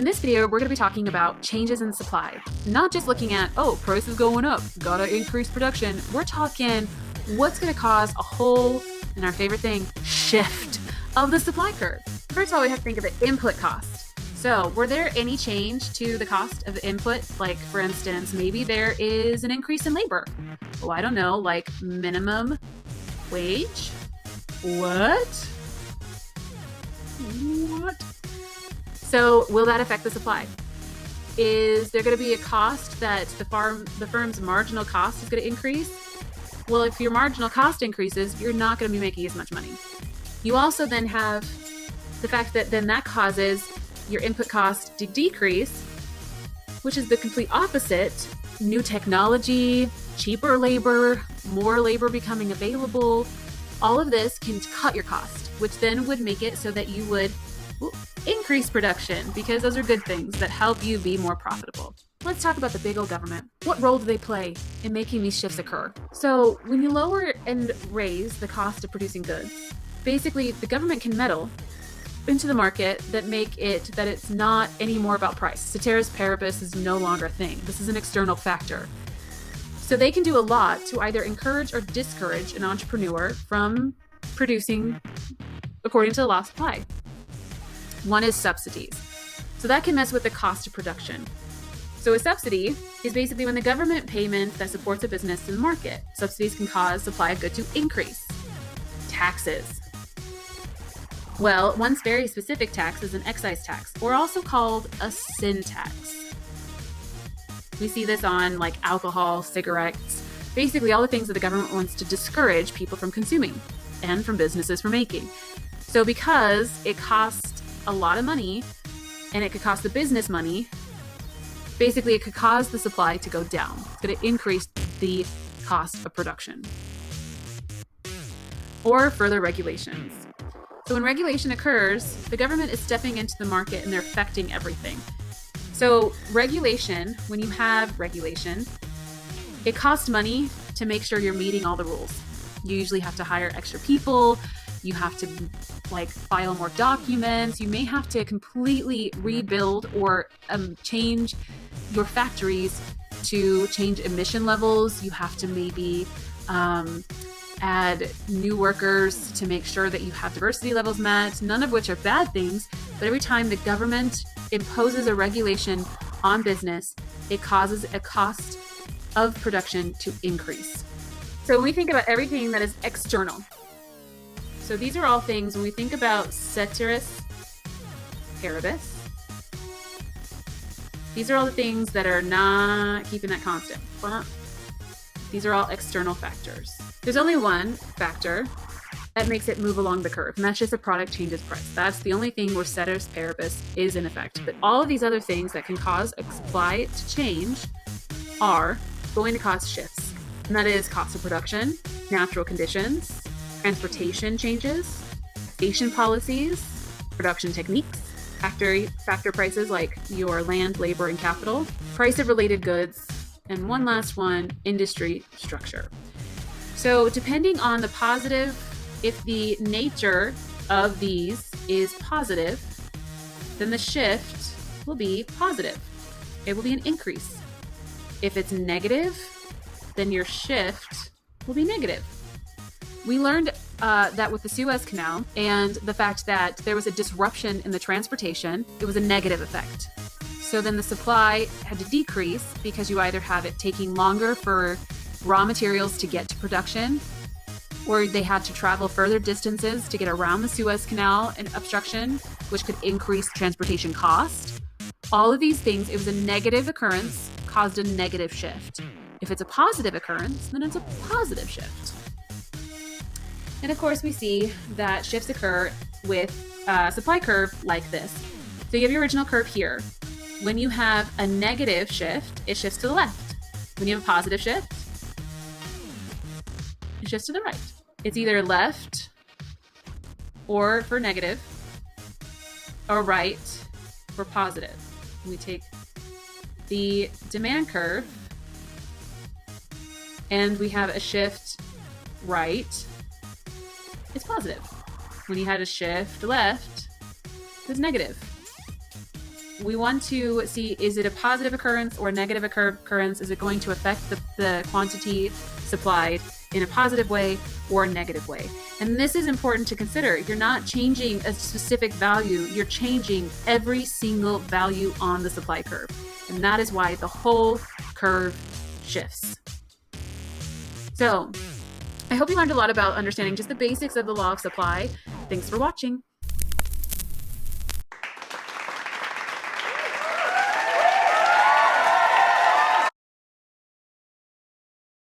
In this video, we're going to be talking about changes in supply. Not just looking at, oh, prices going up, gotta increase production. We're talking what's going to cause a whole, and our favorite thing, shift of the supply curve. First of all, we have to think of the input cost. So were there any change to the cost of the input? Like, for instance, maybe there is an increase in labor. Oh, I don't know, like minimum wage? What? So will that affect the supply? Is there going to be a cost that the firm's marginal cost is going to increase? Well, if your marginal cost increases, you're not going to be making as much money. You also then have the fact that then that causes your input cost to decrease, which is the complete opposite. New technology, cheaper labor, more labor becoming available. All of this can cut your cost, which then would make it so that you would increase production, because those are good things that help you be more profitable. Let's talk about the big old government. What role do they play in making these shifts occur? So when you lower and raise the cost of producing goods, basically the government can meddle into the market that make it that it's not anymore about price. Ceteris paribus is no longer a thing. This is an external factor. So they can do a lot to either encourage or discourage an entrepreneur from producing according to the law of supply. One is subsidies. So that can mess with the cost of production. So a subsidy is basically when the government payment that supports a business in the market. Subsidies can cause supply of goods to increase. Taxes. Well, one very specific tax is an excise tax, or also called a sin tax. We see this on like alcohol, cigarettes, basically all the things that the government wants to discourage people from consuming and from businesses from making. So because it costs a lot of money and it could cost the business money, basically it could cause the supply to go down. It's going to increase the cost of production. Or further regulations. So when regulation occurs, the government is stepping into the market and they're affecting everything. So regulation, when you have regulation, it costs money to make sure you're meeting all the rules. You usually have to hire extra people. You have to file more documents. You may have to completely rebuild or change your factories to change emission levels. You have to maybe add new workers to make sure that you have diversity levels met, none of which are bad things. But every time the government imposes a regulation on business, it causes a cost of production to increase. So when we think about everything that is external, so these are all things when we think about ceteris paribus. These are all the things that are not keeping that constant. These are all external factors. There's only one factor that makes it move along the curve, and that's just a product changes price. That's the only thing where ceteris paribus is in effect. But all of these other things that can cause a supply to change are going to cause shifts. And that is cost of production, natural conditions, transportation changes, station policies, production techniques, factor prices like your land, labor, and capital, price of related goods, and one last one, industry structure. So depending on the positive, if the nature of these is positive, then the shift will be positive. It will be an increase. If it's negative, then your shift will be negative. We learned that with the Suez Canal and the fact that there was a disruption in the transportation, it was a negative effect. So then the supply had to decrease because you either have it taking longer for raw materials to get to production, or they had to travel further distances to get around the Suez Canal and obstruction, which could increase transportation cost. All of these things, it was a negative occurrence, caused a negative shift. If it's a positive occurrence, then it's a positive shift. And of course, we see that shifts occur with a supply curve like this. So you have your original curve here. When you have a negative shift, it shifts to the left. When you have a positive shift, it shifts to the right. It's either left or for negative, or right for positive. We take the demand curve and we have a shift right, it's positive. When you had a shift left, it's negative. We want to see, is it a positive occurrence or a negative occurrence? Is it going to affect the quantity supplied in a positive way or a negative way? And this is important to consider. You're not changing a specific value, you're changing every single value on the supply curve. And that is why the whole curve shifts. So I hope you learned a lot about understanding just the basics of the law of supply. Thanks for watching.